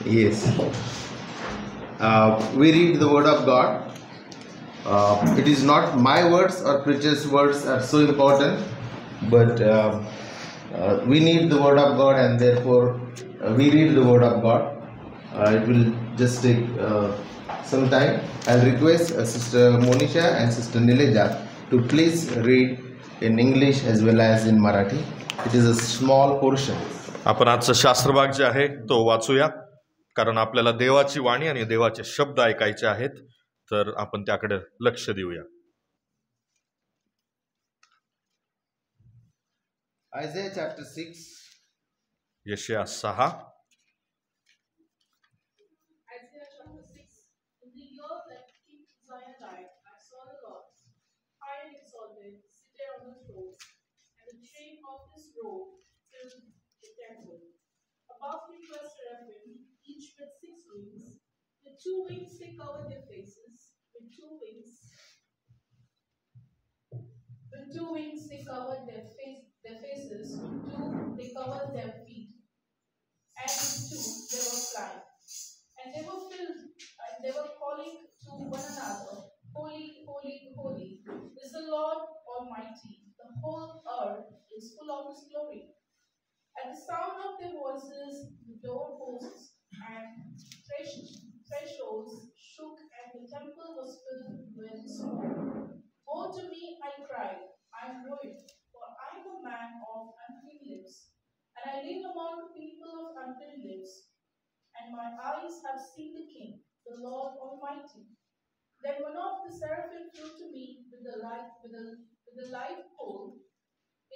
Yes. We read the word of God. It is not my words or preacher's words are so important, but we need the word of God, and therefore we read the word of God. It will just take some time. I'll request Sister Monisha and Sister Nileja to please read in English as well as in Marathi. It is a small portion. आपण आजचं शास्त्रभाग जे आहे तो वाचूया, कारण आपल्याला देवाची वाणी आणि देवाचे शब्द ऐकायचे आहेत, तर आपण त्याकडे लक्ष देऊया. Isaiah chapter 6. यशाया 6. Isaiah chapter 6. In the year that King Uzziah died, I saw the Lord high and exalted, seated on the throne, and the train of his robe filled the temple. Above him were seraphim, each with 6 wings. With 2 wings they covered their faces. With 2 wings they covered their faces. With 2 they covered their feet. And with 2 they were flying. And they were filled, and they were calling to one another, Holy, holy, holy is the Lord Almighty. The whole earth is full of His glory. At the sound of their voices, the doorposts and thresholds shook, and the temple was filled with smoke. Woe to me, I cried, I am ruined, for I am a man of unclean lips, and I live among the people of unclean lips, and my eyes have seen the King, the Lord Almighty. Then one of the seraphim flew to me with a live coal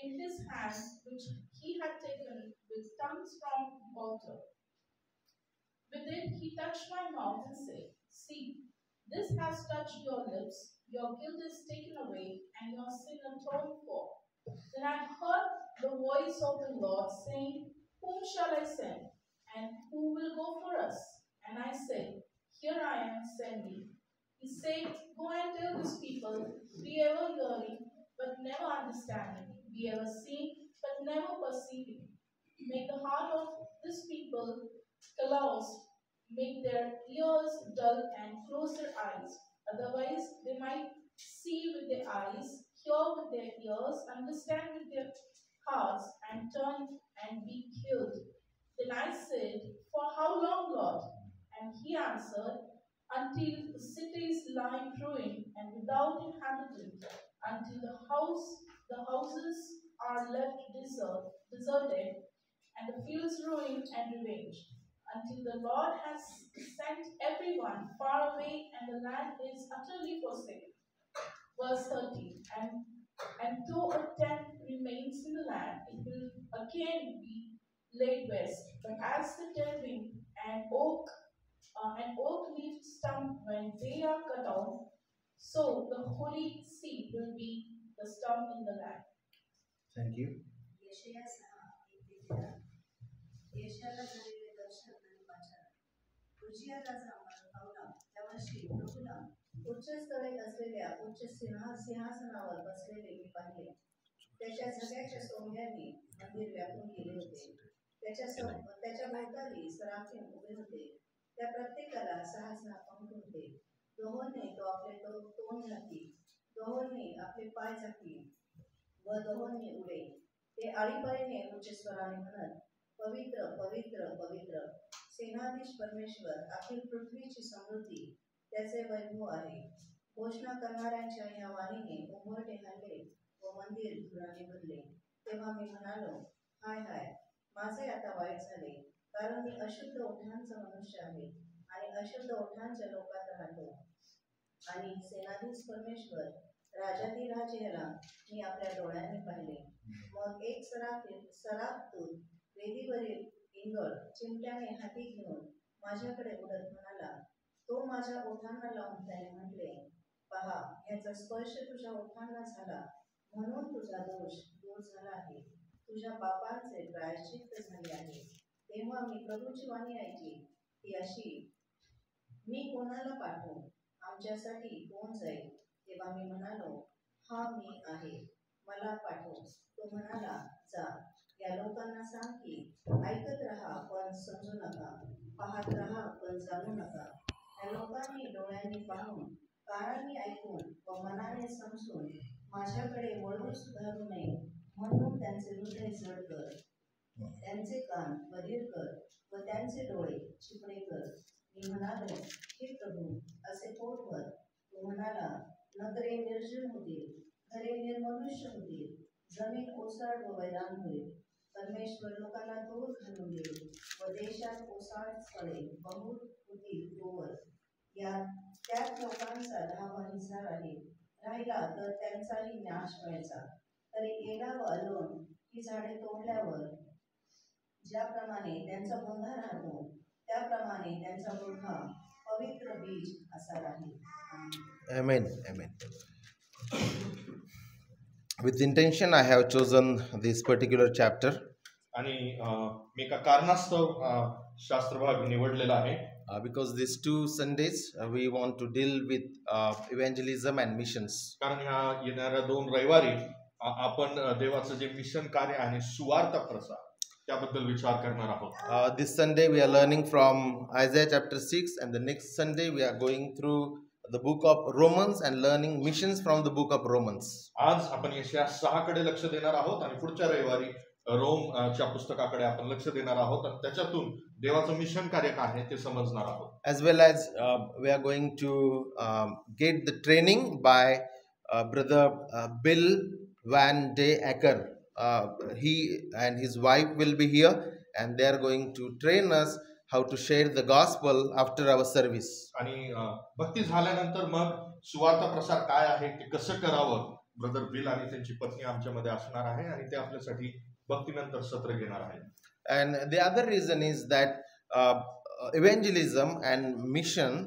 in his hand, which he had taken with tongues from the altar. With it he touched my mouth and said, See, this has touched your lips, your guilt is taken away, and your sin atoned for. Then I heard the voice of the Lord saying, Whom shall I send? And who will go for us? And I said, Here I am, send me. He said, Go and tell this people, be ever hearing, but never understanding, be ever seeing, but never perceiving. Make the heart of this people callous, make their ears dull, and close their eyes. Otherwise, they might see with their eyes, hear with their ears, understand with their hearts, and turn and be healed. Then I said, For how long, Lord? And he answered, Until the cities lie ruined and without inhabitant, until the houses are left deserted, and the fields ruined and ravaged, until the Lord has sent everyone far away, and the land is utterly forsaken. Verse 30. And though a tent remains in the land, it will again be laid waste. But as the terebinth and oak leaf stump when they are cut off, so the holy seed will be the stump in the land. Thank you. यशाला झालेले दर्शन आणि वाचन. उजिया राजा पावला त्यावर्षी प्रभूला उच्चस्थळी असलेल्या उच्च सिंहासनावर बसलेले मी पाहिले. त्याच्या झग्याच्या सोंग्यांनी मंदिर व्यापून गेले होते. त्याच्या भोवताली सराफीम उभे होते. त्या प्रत्येकाला 6 पंख होते. दोहोंनी तो आपले तोंड झाकी, दोहोंनी आपले पाय झाकी व दोहोंनी उडे. ते आळीपाळीने उच्च स्वराने म्हणत, पवित्र पवित्र पवित्र सेनाधीश परमेश्वर, अखिल पृथ्वीची समृद्धी त्याचे वैभव आहे. घोषणा करणाऱ्यांच्या या वाणीने उंबरठे हलले व मंदिर धुराने भरले. तेव्हा मी म्हणालो, हाय हाय, माझे आता वाईट झाले, कारण मी अशुद्ध ओठांचा मनुष्य आहे आणि अशुद्ध ओठांच्या लोकात राहतो. आणि सेनाधीश परमेश्वर राजाधिराज याला मी आपल्या डोळ्यांनी पाहिले. मग एक सराफदूत वेदीवरील इंगळ चिमट्याने हाती घेऊन माझ्याकडे उडत म्हणाला. तो माझ्या ओठांना लावून त्याने म्हटले, पहा, ह्याचा स्पर्श तुझ्या ओठांना झाला, म्हणून तुझा दोष दूर झाला आहे, तुझ्या पापांचे प्रायश्चित्त झाले आहे. तेव्हा मी प्रभूची वाणी ऐकली ती अशी, मी कोणाला पाठवू, आमच्यासाठी कोण जाईल? तेव्हा मी म्हणालो, हा मी आहे, मला पाठव. तो म्हणाला, जा, या लोकांना सांग की ऐकत राहा पण समजू नका, पाहत जाणू नका. त्या लोकांनी डोळ्यांनी पाहून, कानांनी ऐकून व मनाने समजून माझ्याकडे वळून सुधारू नये म्हणून त्यांचे हृदय जड कर, त्यांचे कान बधीर कर व त्यांचे डोळे चिपळे कर. मी म्हणालो, हे प्रभू, असे पोटभर. तू म्हणाला, नगरे निर्जन होतील, घरे निर्मनुष्य होतील, जमीन ओसाड व वैरान होईल. परमेश्वर लोकांना दूर घालून देईल व देशात ओसाड स्थळे बहु होतील तोवर. त्यात लोकांचा 10वा हिस्सा राहिला तर त्यांचाही नाश व्हायचा. तरी एला व अलोन ही झाडे तोडल्यावर ज्याप्रमाणे त्यांचा बोंधा राहतो, त्याप्रमाणे त्यांचा बोधा पवित्र बीज असा राहील. Amen. Amen. With intention, I have chosen this particular chapter आणि मी एका कारणास्तव शास्त्र भाग निवडलेला आहे. because these 2 Sundays we want to deal with evangelism and missions. कारण ह्या येणाऱ्या 2 रविवारी आपण देवाचं जे मिशन कार्य आहे, सुवार्ता प्रसार, त्याबद्दल विचार करणार आहोत. This Sunday we are learning from Isaiah chapter 6, and the next Sunday we are going through the book of Romans and learning missions from the book of Romans. आज आपण यशया 6 कडे लक्ष देणार आहोत आणि पुढच्या रविवारी रोमच्या पुस्तकाकडे आपण लक्ष देणार आहोत आणि त्याच्यातून देवाचं मिशन कार्य काय आहे ते समजणार आहोत. As well as we are going to get the training by brother Bill Van De Acker. He and his wife will be here and they are going to train us how to share the gospel after our service. आणि भक्ती झाल्यानंतर मग सुवार्ता प्रसार काय आहे ते कसं करावं, brother bill आणि त्यांची पत्नी आमच्यामध्ये असणार आहे आणि ते आपल्यासाठी भक्तीनंतर सत्र घेणार आहेत. And the other reason is that evangelism and mission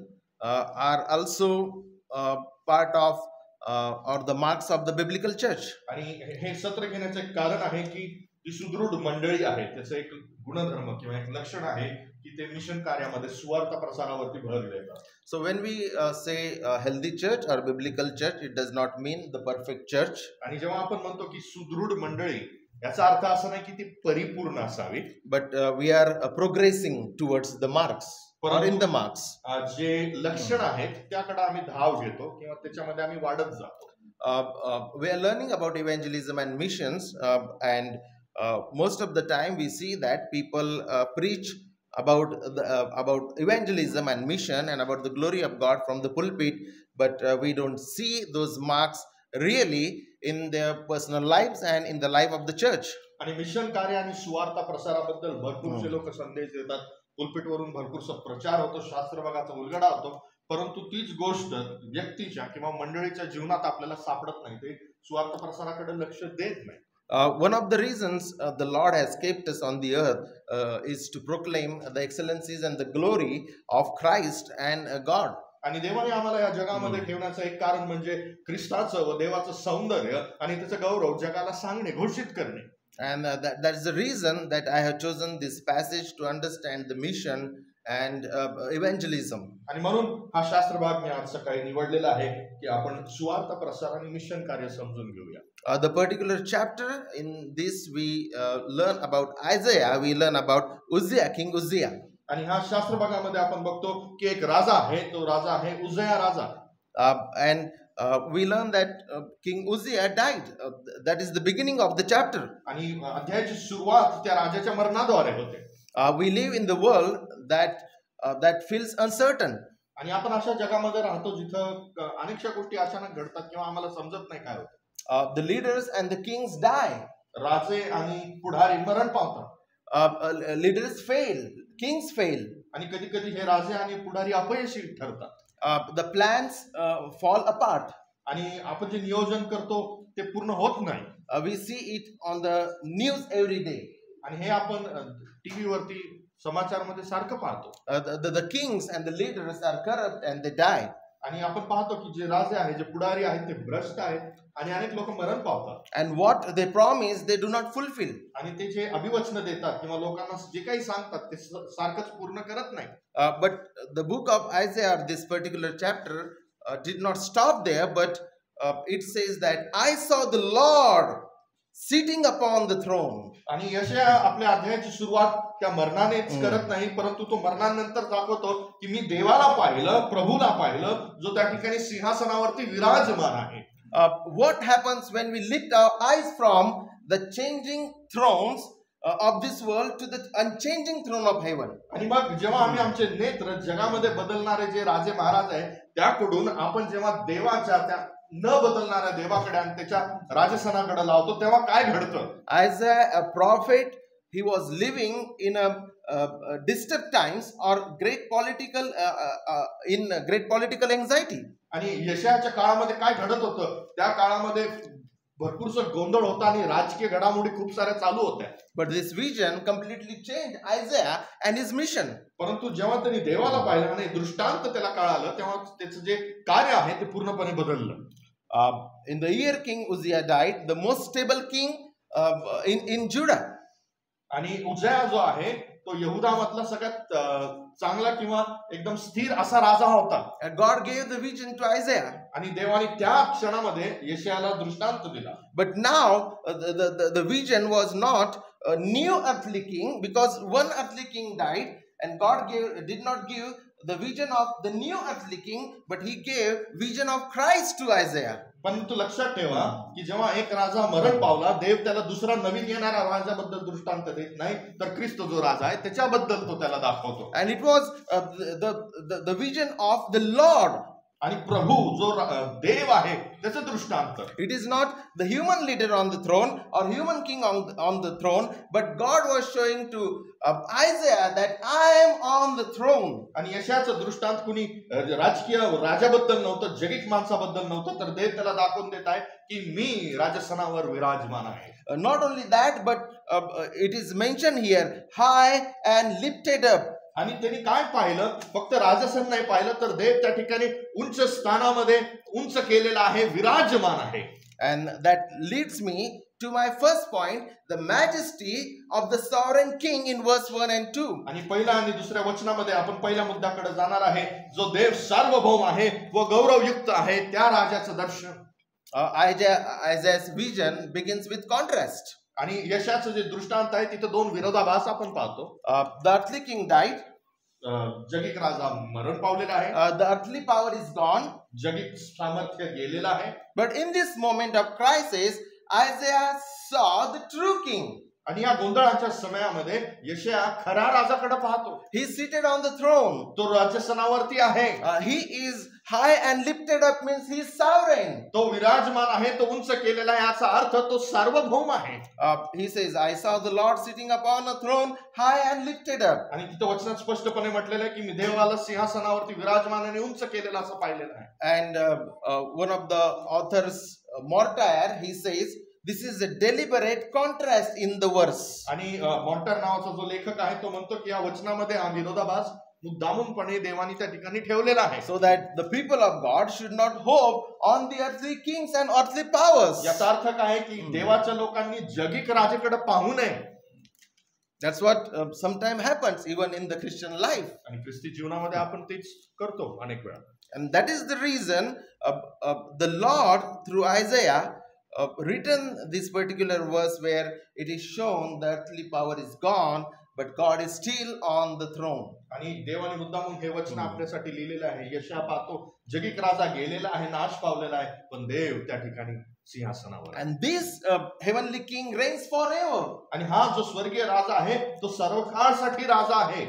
are also part of or the marks of the biblical church. आणि हे सत्र घेण्याचं एक कारण आहे की जी सुदृढ मंडळी आहे त्याचं एक गुणधर्म किंवा एक लक्षण आहे की ते मिशन कार्यामध्ये सुवार्ता प्रसारावरती भर देतात. So when we say healthy church or biblical church, it does not mean the perfect church. आणि जेव्हा आपण म्हणतो की सुदृढ मंडळी, याचा अर्थ असा नाही की ती परिपूर्ण असावी, but we are progressing towards the marks or in the marks. जे लक्षण आहेत त्याकडे आम्ही धाव घेतो किंवा त्याच्यामध्ये आम्ही वाढत जातो. We are learning about evangelism and missions, and most of the time we see that people preach about evangelism and mission and about the glory of God from the pulpit, but we don't see those marks really in their personal lives and in the life of the church. आणि mission कार्य आणि सुवार्ता प्रसाराबद्दल भरपूरसे लोक संदेश देतात, पुलपिटवरून भरपूरसा प्रचार होतो, शास्त्र भागाचा उलगडा होतो, परंतु तीच गोष्ट व्यक्तीच्या किंवा मंडळीच्या जीवनात आपल्याला सापडत नाही. ते सुवार्ता प्रसाराकडे लक्ष देत नाही. One of the reasons the Lord has kept us on the earth is to proclaim the excellencies and the glory of Christ and God. आणि देवाने आम्हाला या जगामध्ये ठेवण्याचं एक कारण म्हणजे ख्रिस्ताचं व देवाचं सौंदर्य आणि त्याचं गौरव जगाला सांगणे, घोषित करणे. And that's the reason that I have chosen this passage to understand the mission and evangelism. आणि म्हणून हा शास्त्र भाग मी आज सकाळी निवडलेला आहे की आपण सुवार्ता प्रसार आणि मिशन कार्य समजून घेऊया. The particular chapter in this we learn about Isaiah, we learn about Uzziah, King Uzziah. आणि ह्या शास्त्र भागामध्ये आपण बघतो की एक राजा आहे, तो राजा आहे उज्जया राजा. And we learn that King Uzziah died. That is the beginning of the chapter. आणि अध्यायाची सुरुवात त्या राजाच्या मरणाद्वारे होते. We live in the world that feels uncertain. आणि आपण अशा जगामध्ये राहतो जिथं अनेकशा गोष्टी अचानक घडतात किंवा आम्हाला समजत नाही काय होतं. The leaders and the kings die. राजे आणि पुढारी मरण पावतात. Leaders fail, kings fail. आणि कधी कधी हे राजे आणि पुढारी अपयशी ठरतात. The plans fall apart. आणि आपण जे नियोजन करतो ते पूर्ण होत नाही. We see it on the news every day. आणि हे आपण टीव्ही वरती समाचारमध्ये सारखं पाहतो. The kings and the leaders are corrupt and they die. आणि आपण पाहतो की जे राजे आहेत, जे पुढारी आहेत, ते भ्रष्ट आहेत आणि अनेक लोक मरण पावतात. And what they promise they do not fulfill. आणि ते जे अभिवचन देतात किंवा लोकांना जे काही सांगतात ते सारखंच पूर्ण करत नाही. But the book of Isaiah, this particular chapter, did not stop there, but it says that I saw the Lord sitting upon the throne. आणि यशया आपल्या अध्यायाची सुरुवात त्या मरणानेच करत नाही, परंतु तो मरणानंतर दाखवतो की मी देवाला पाहिलं, प्रभूला पाहिलं, जो त्या ठिकाणी सिंहासनावरती विराजमान आहे. What happens when we lift our eyes from the changing thrones of this world to the unchanging throne of heaven? आणि मग जेव्हा आम्ही आमचे नेत्र जगामध्ये बदलणारे जे राजे महाराज आहे त्याकडून आपण जेव्हा देवाच्या त्या न बदलणाऱ्या देवाकडे आणि त्याच्या राजसनाकडे लावतो, तेव्हा काय घडतं? Isaiah, a prophet, he was living in a disturbed times or great political in great political anxiety. आणि यशाच्या काळामध्ये काय घडत होतं? त्या काळामध्ये भरपूरसा गोंधळ होता आणि राजकीय घडामोडी खूप साऱ्या चालू होत्या. But this vision completely changed Isaiah and his mission. परंतु जेव्हा त्यांनी देवाला पाहिलं आणि दृष्टांत त्याला कळालं, तेव्हा त्याचं जे कार्य आहे ते पूर्णपणे बदललं. In the year King Uzziah died, the most stable king in Judah. आणि उज्जया जो आहे तो यहुदामधला सगळ्यात चांगला किंवा एकदम स्थिर असा राजा होता. And God gave the vision to Isaiah. आणि देवाने त्या क्षणामध्ये यशायाला दृष्टांत दिला. But now the vision was not a new earthly king, because one earthly king died, and God did not give the vision of the new earthly king, but he gave vision of Christ to Isaiah. परंतु लक्षात ठेवा की जेव्हा एक राजा मरण पावला, देव त्याला दुसरा नवीन येणारा राजाबद्दल दृष्टांत देत नाही, तर ख्रिस्त जो राजा आहे त्याच्याबद्दल तो त्याला दाखवतो. And it was the vision of the Lord. आणि प्रभू जो देव आहे त्याचं दृष्टांत. It is not the human leader on the throne or human king on the throne, but God was showing to Isaiah that I am on the throne. आणि यशाचं दृष्टांत कुणी राजकीय राजाबद्दल नव्हतं, जगिक माणसाबद्दल नव्हतं, तर देव त्याला दाखवून देत आहे की मी राजसनावर विराजमान आहे. Not only that, but it is mentioned here, high and lifted up. आणि त्यांनी काय पाहिलं? फक्त राजसन नाही पाहिलं, तर देव त्या ठिकाणी उंच स्थानामध्ये उंच केलेला आहे, विराजमान आहे. And that leads me to my first point, the majesty of the sovereign king in verse 1 and 2. आणि पहिल्या आणि दुसऱ्या वचनामध्ये आपण पहिल्या मुद्द्याकडे जाणार आहे, जो देव सार्वभौम आहे व गौरवयुक्त आहे, त्या राजाचं दर्शन. Isaiah's vision begins with contrast. आणि यशाचं जे दृष्टांत आहे तिथे दोन विरोधाभास आपण पाहतो. The earthly king died. जगिक राजा मरण पावलेला आहे. The earthly power is gone. जगिक सामर्थ्य गेलेलं आहे. But in this moment of crisis, Isaiah saw the true king. आणि या गोंधळाच्या समयामध्ये यशया खऱ्या राजाकडे पाहतो. He is seated on the throne. तो राजसनावरती आहे. He is high and lifted up, means he is sovereign. तो विराजमान आहे, तो उंच केलेला आहे, याचा अर्थ तो सार्वभौम आहे. He says, I saw the Lord sitting upon a throne, high and lifted up. आणि तिथे वचनात स्पष्टपणे म्हटलेलं आहे की मी देवाला सिंहासनावरती विराजमान आणि उंच केलेला असं पाहिलेलं आहे. And one of the authors, Mortimer, he says, this is a deliberate contrast in the verse. आणि मॉर्टर नावाचा जो लेखक आहे तो म्हणतो की या वचनामध्ये हा विरोधाभास मुद्दामूनपणे देवाने त्या ठिकाणी ठेवलेला आहे. So that the people of God should not hope on the earthly kings and earthly powers. याचा अर्थ काय आहे की देवाच्या लोकांनी जगिक राजाकडे पाहू नये. That's what sometimes happens even in the Christian life. आणि ख्रिस्ती जीवनामध्ये आपण तेच करतो अनेक वेळा. And that is the reason the Lord through Isaiah written this particular verse where it is shown that earthly power is gone, but God is still on the throne. आणि देवाने मुद्दामून हे वचन आपल्यासाठी लिहिलेलं आहे. यशया पाहतो जगिक राजा गेलेला आहे, नाश पावलेला आहे, पण देव त्या ठिकाणी सिंहासनावर. And this heavenly king reigns forever. आणि हा जो स्वर्गीय राजा आहे तो सर्व काळसाठी राजा आहे.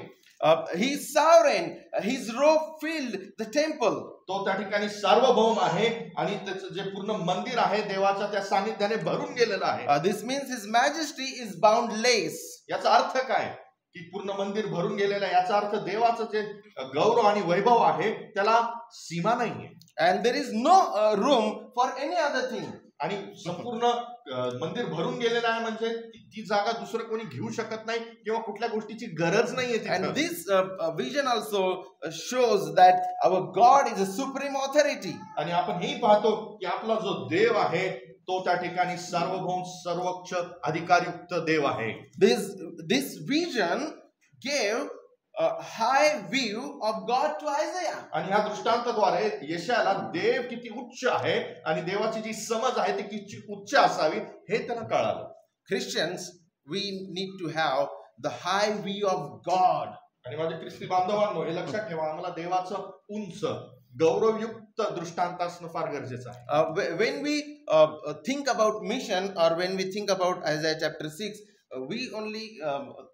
He is sovereign. His robe filled the temple. तो त्या ठिकाणी सार्वभौम आहे आणि त्याचं जे पूर्ण मंदिर आहे देवाच्या त्या सानिध्याने भरून गेलेलं आहे. This means his majesty is boundless. याचा अर्थ काय की पूर्ण मंदिर भरून गेलेलं आहे? याचा अर्थ देवाचं जे गौरव आणि वैभव आहे त्याला सीमा नाहीये. And there is no room for any other thing. आणि संपूर्ण मंदिर भरून गेलेलं आहे म्हणजे ती जागा दुसरं कोणी घेऊ शकत नाही किंवा कुठल्या गोष्टीची गरज नाहीये. And this vision also shows that our God is a supreme authority. आणि आपण हेही पाहतो की आपला जो देव आहे तो त्या ठिकाणी सार्वभौम सर्वोच्च अधिकारयुक्त देव आहे. This vision gave a high view of God to Isaiah. आणि ह्या दृष्टांताद्वारे यशायाला देव किती उच्च आहे आणि देवाची जी समज आहे ती किती उच्च असावी हे त्यांना कळालं. Christians, we need to have the high view of God. आणि माझे ख्रिस्ती बांधवांनो, हे लक्षात ठेवा, आम्हाला देवाचं उंच गौरवयुक्त दृष्टांत असणं फार गरजेचं आहे. When we think about mission, or when we think about Isaiah chapter 6, we only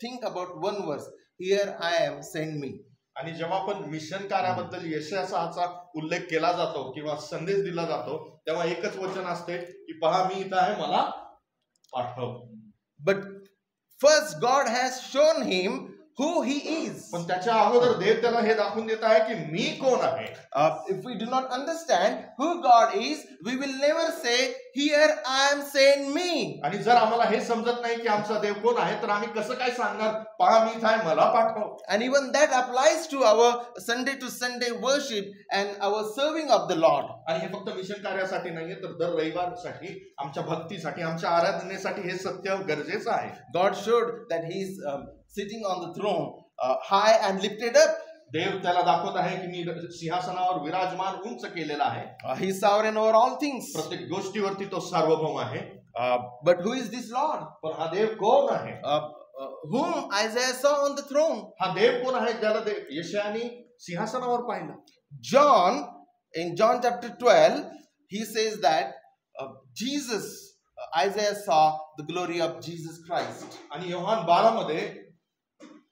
think about one verse. Here I am, send me. आणि जेव्हा आपण मिशन कार्याबद्दल यशाचा उल्लेख केला जातो किंवा संदेश दिला जातो तेव्हा एकच वचन असते की पहा मी इथं आहे, मला पाठव. But first God has shown him who he is. पण त्याच्या अगोदर देव त्याला हे दाखवून देत आहे की मी कोण आहे. If we do not understand who God is, we will never say, here I am, send me. आणि जर आम्हाला हे समजत नाही की आमचा देव कोण आहे तर आम्ही कसं काय सांगणार पहा मी इथं आहे, मला पाठव. And even that applies to our Sunday to Sunday worship and our serving of the Lord. आणि हे फक्त मिशन कार्यासाठी नाहीये तर दर रविवारसाठी आमच्या भक्तीसाठी आमच्या आराधनेसाठी हे सत्य गरजेचं आहे. God showed that he is sitting on the throne, high and lifted up. देव त्याला दाखवत आहे की मी सिंहासनावर विराजमान उंच केलेला आहे. He is sovereign over all things. प्रत्येक गोष्टीवरती तो सार्वभौम आहे. But who is this Lord? पण हा देव कोण आहे? Whom Isaiah saw on the throne? हा देव कोण आहे ज्याला यशायाने सिंहासनावर पाहिलं? John, in John chapter 12, he says that Jesus, Isaiah saw the glory of Jesus Christ. आणि योहान 12 मध्ये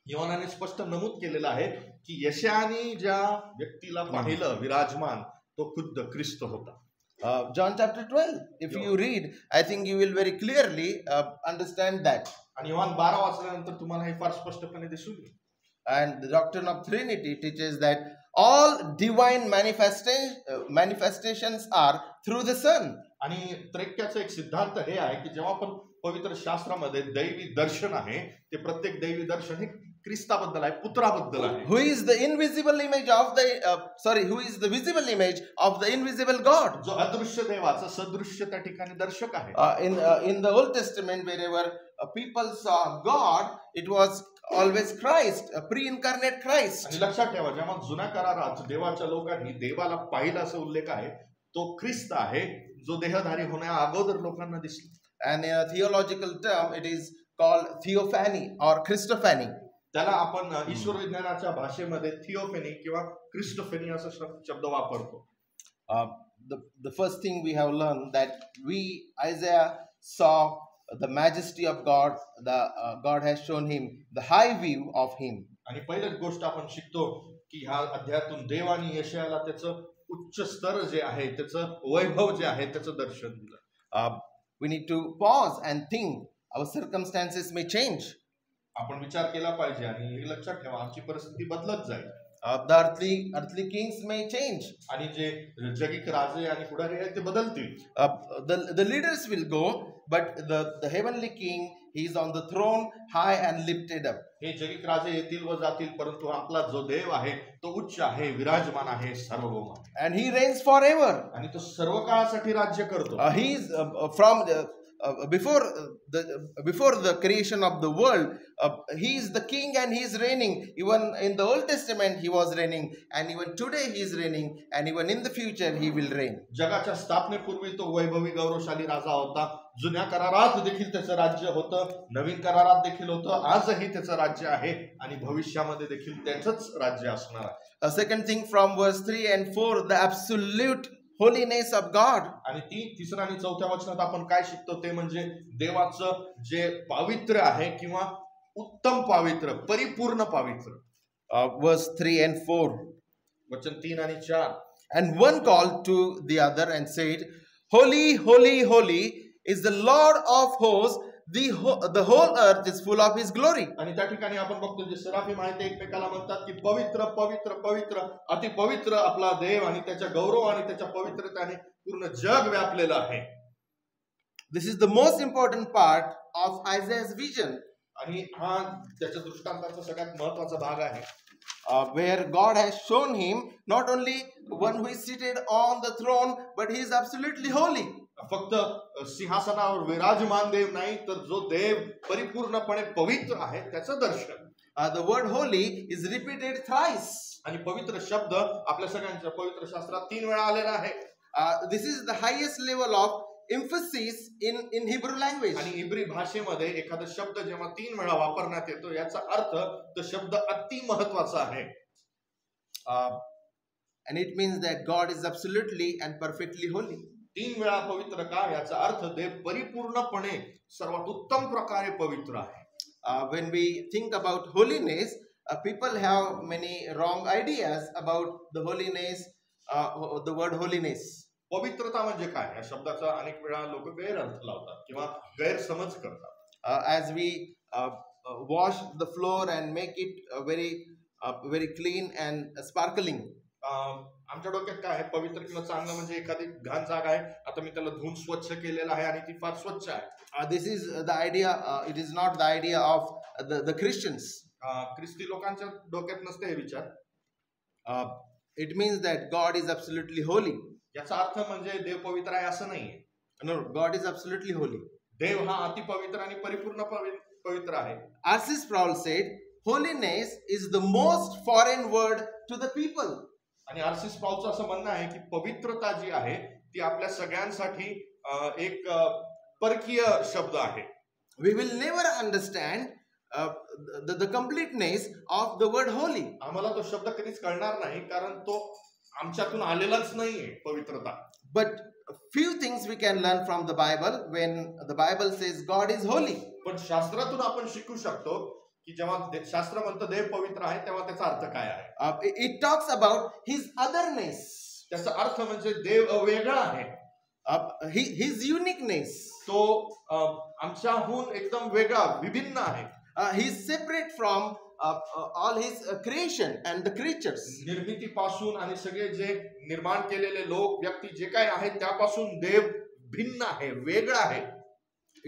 योहानाने स्पष्ट नमूद केलेलं आहे की यशायाने ज्या व्यक्तीला पाहिलं विराजमान तो खुद्द ख्रिस्त होता. John chapter 12, if you read, I think you will very clearly understand that. आणि योहान 12 वाचल्यानंतर तुम्हाला हे फार स्पष्टपणे दिसून येईल. And the doctrine of Trinity teaches that all divine manifestations are through the Son. आणि त्रैक्याचा एक सिद्धांत हे आहे की जेव्हा आपण पवित्र शास्त्रामध्ये दैवी दर्शन आहे ते प्रत्येक दैवी दर्शन हे ख्रिस्ताबद्दल आहे, पुत्राबद्दल आहे. Who is the invisible image of the who is the visible image of the invisible God? जो अदृश्य देवाचा सदृश्य त्या ठिकाणी दर्शक आहे. In the Old Testament, wherever people saw God, it was always Christ, a pre-incarnate Christ. आणि लक्षात ठेवा जेव्हा जुन्या करारात देवाच्या लोकांनी देवाला पाहिलं असा उल्लेख आहे तो ख्रिस्त आहे जो देहधारी होण्या अगोदर लोकांना दिसला. And in a theological term, it is called theophany or Christophany. त्याला आपण ईश्वर विज्ञानाच्या भाषेमध्ये थिओफेनी किंवा क्रिस्टोफेनी असा शब्द वापरतो. The first thing we have learned that Isaiah saw the majesty of God. God has shown him the high view of him. आणि पहिलीच गोष्ट आपण शिकतो की ह्या अध्यायातून देवाने यशायाला त्याचं उच्च स्तर जे आहे त्याचं वैभव जे आहे त्याचं दर्शन दिलं. We need to pause and think. Our circumstances may change. आपण विचार केला पाहिजे आणि हे लक्षात ठेवा आमची परिस्थिती बदलत जाईल. The earthly kings may change. आणि जे जगिक राजे आणि पुढारी आहेत ते बदलतील. The leaders will go, but the heavenly king, he is on the throne, high and lifted up. हे जगिक राजे येतील व जातील परंतु आपला जो देव आहे तो उच्च आहे, विराजमान आहे, सार्वभौम आहे. And he reigns forever. आणि तो सर्व काळासाठी राज्य करतो. He is from before the creation of the world, he is the king and he is reigning. Even in the Old Testament he was reigning, and even today he is reigning, and even in the future he will reign. जगाच्या स्थापनेपूर्वी तो वैभवी गौरवशाली राजा होता. जुन्या करारात देखील त्याचं राज्य होतं, नवीन करारात देखील होतं, आजही त्याचं राज्य आहे आणि भविष्यामध्ये देखील त्याचंच राज्य असणार आहे. A second thing from verse 3 and 4, the absolute holiness of God. आणि तिसऱ्या आणि चौथ्या वचनात आपण काय शिकतो ते म्हणजे देवाचं जे पावित्र्य आहे किंवा उत्तम पावित्र्य, परिपूर्ण पावित्र्य. Verse 3 and 4. वचन 3 आणि 4. And one called to the other and said, Holy, holy, holy is the Lord of hosts. The whole earth is full of his glory. आणि त्या ठिकाणी आपण बघतो जे सराफीम आहेत ते एकमेकाला म्हणतात की पवित्र पवित्र पवित्र अति पवित्र आपला देव आणि त्याच्या गौरव आणि त्याच्या पवित्रतेने पूर्ण जग व्यापलेलं आहे. This is the most important part of Isaiah's vision. आणि हा त्याच्या दृष्टांताचा सगळ्यात महत्त्वाचा भाग आहे. Where God has shown him not only one who is seated on the throne, but he is absolutely holy. फक्त सिंहासनावर विराजमान देव नाही तर जो देव परिपूर्णपणे पवित्र आहे त्याचं दर्शन. The word holy is repeated thrice. आणि पवित्र शब्द आपल्या सगळ्यांच्या पवित्र शास्त्रात 3 वेळा आलेला आहे. This is the highest level of emphasis in Hebrew language. आणि इब्री भाषेमध्ये एखादा शब्द जेव्हा 3 वेळा वापरण्यात येतो याचा अर्थ तो शब्द अति महत्त्वाचा आहे. And it means that God is absolutely and perfectly holy. 3 वेळा पवित्र का याचा अर्थ देव परिपूर्णपणे सर्वात उत्तम प्रकारे पवित्र आहे. When we think about holiness, people have many wrong ideas about the holiness, the word holiness. पवित्रता म्हणजे काय या शब्दाचा अनेक वेळा लोक गैरअर्थ लावतात किंवा गैरसमज करतात. As we wash the floor and make it very clean and sparkling. आमच्या डोक्यात काय आहे पवित्र किंवा चांगलं म्हणजे एखादी घाण जागा आहे आता मी त्याला धुवून स्वच्छ केलेलं आहे आणि ती फार स्वच्छ आहे. This is the idea. It is not the idea of the Christians. ख्रिस्ती लोकांच्या डोक्यात नसते हे विचार. It means that God is absolutely holy. याचा अर्थ म्हणजे देव पवित्र आहे असं नाहीये. No, God is absolutely holy. देव हा अति पवित्र आणि परिपूर्ण पवित्र आहे. R.C. Sproul said, holiness is the most foreign word to the people. आणि R.C. स्प्रॉलचं असं म्हणणं आहे की पवित्रता जी आहे ती आपल्या सगळ्यांसाठी एक परकीय शब्द आहे. We will never understand the completeness of the word holy. आम्हाला तो शब्द कधीच कळणार नाही कारण तो आमच्यातून आलेलाच नाहीये पवित्रता. But few things we can learn from the Bible when the Bible says God is holy. पण शास्त्रातून आपण शिकू शकतो की जेव्हा शास्त्र म्हणतं देव पवित्र आहे तेव्हा त्याचा अर्थ काय आहे. It talks about his otherness. त्याचा अर्थ म्हणजे देव वेगळा आहे. His uniqueness. तो आमच्याहून एकदम वेगळा विभिन्न आहे. He is separate from all his creation and the creatures. निर्मितीपासून आणि सगळे जे निर्माण केलेले लोक व्यक्ती जे काय आहेत त्यापासून देव भिन्न आहे वेगळा आहे.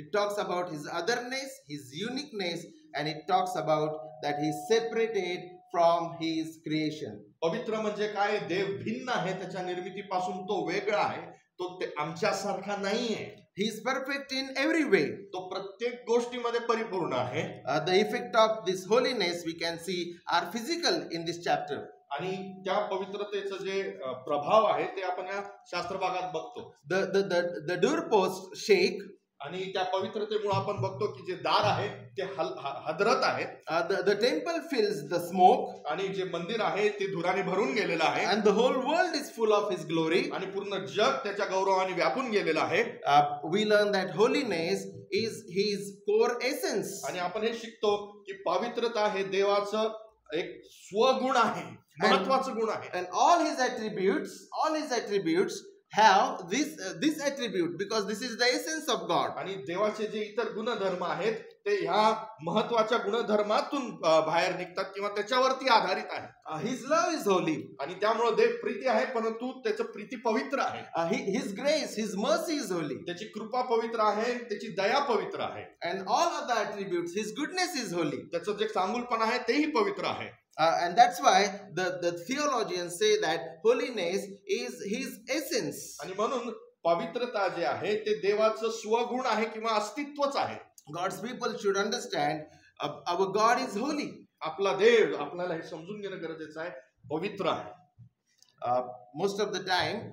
It talks about his otherness, his uniqueness, and it talks about that he is separated from his creation. पवित्र म्हणजे काय देव भिन्न आहे त्याच्या निर्मितीपासून तो वेगळा आहे. तो आमच्यासारखा नाहीये. He is perfect in every way. तो प्रत्येक गोष्टीमध्ये परिपूर्ण आहे. The effect of this holiness we can see are physical in this chapter. आणि त्या पवित्रतेचं जे प्रभाव आहे ते आपण या शास्त्र भागात बघतो. The doorposts shake. आणि त्या पवित्रतेमुळे आपण बघतो की जे दार आहे ते हादरत आहे. The temple fills the smoke. आणि जे मंदिर आहे ते धुराने भरून गेलेलं आहे. And the whole world is full of his glory. आणि पूर्ण जग त्याच्या गौरवाने व्यापून गेलेलं आहे. We learn that holiness is his core essence. आणि आपण हे शिकतो की पवित्रता हे देवाचं एक स्वगुण आहे, महत्त्वाचं गुण आहे. And all his attributes have this attribute because this is the essence of God. आणि देवाचे जे इतर गुणधर्म आहेत ते ह्या महत्त्वाच्या गुणधर्मातून बाहेर निघतात किंवा त्याच्यावरती आधारित आहे. His love is holy. आणि त्यामुळे देव प्रीती आहे परंतु त्याचं प्रीती पवित्र आहे. His grace, his mercy is holy. त्याची कृपा पवित्र आहे, त्याची दया पवित्र आहे. And all other attributes, his goodness is holy. त्याचं जे चांगुलपण आहे तेही पवित्र आहे. And that's why the theologians say that holiness is his essence. आणि म्हणून पवित्रता जे आहे ते देवाचं स्वगुण आहे किंवा अस्तित्वच आहे. God's people should understand our God is holy. आपला देव आपल्याला हे समजून घेणं गरजेचं आहे पवित्र आहे. Most of the time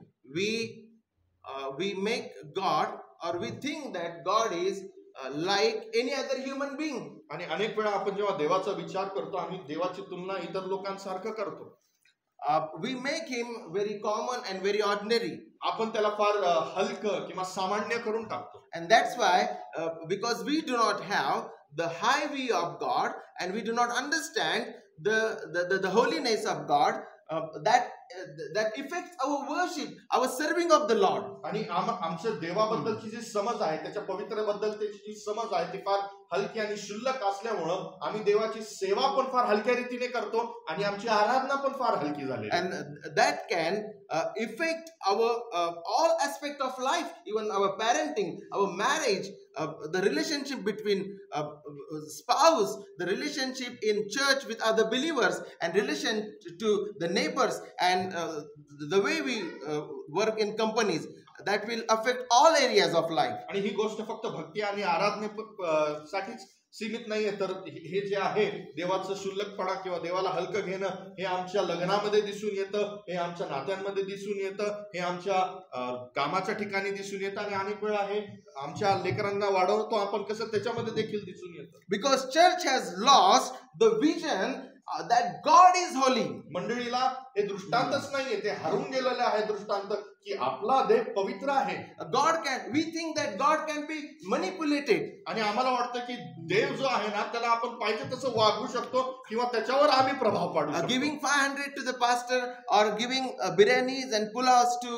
we make God or we think that God is like any other human being. आणि अनेक वेळा आपण जेव्हा देवाचा विचार करतो आम्ही देवाची तुलना इतर लोकांसारखं करतो. We make him very common and very ordinary. आपण त्याला फार हलकं किंवा सामान्य करून टाकतो. And that's why because we do not have the high view of God and we do not understand the holiness of God, that affects our worship, our serving of the Lord. आणि आमच्या देवाबद्दलची जी समज आहे त्याच्या पवित्रतेबद्दलची जी समज आहे ती फार हलकी आणि शुल्लक असल्यामुळं आम्ही देवाची सेवा पण फार हलक्या रीतीने करतो आणि आमची आराधना पण फार हलकी झाली. And that can affect our all aspect of life, even our parenting, our marriage, the relationship between spouse, the relationship in church with other believers, and relation to the neighbors, and the way we work in companies. That will affect all areas of life. आणि ही गोष्ट फक्त भक्ती आणि आराधने साठीच सीमित नाहीये. तर हे जे आहे देवाचं शुल्लकपणा किंवा देवाला हलकं घेणं हे आमच्या लग्नामध्ये दिसून येतं, हे आमच्या नात्यांमध्ये दिसून येतं, हे आमच्या कामाच्या ठिकाणी दिसून येतं आणि अनेक वेळा हे आमच्या लेकरांना वाढवतो आपण कसं त्याच्यामध्ये देखील दिसून येतं. Because church has lost the vision that God is holy. मंडळीला हे दृष्टांतच नाहीये, ते हरून गेलेले आहे दृष्टांत की आपला देव पवित्र आहे. We think that God can be manipulated. आणि आम्हाला वाटतं की देव जो आहे ना त्याला आपण पाहिजे तसं वागवू शकतो किंवा त्याच्यावर आम्ही प्रभाव पाडू शकतो. Giving 500 to the pastor or giving biryanis and pulavs to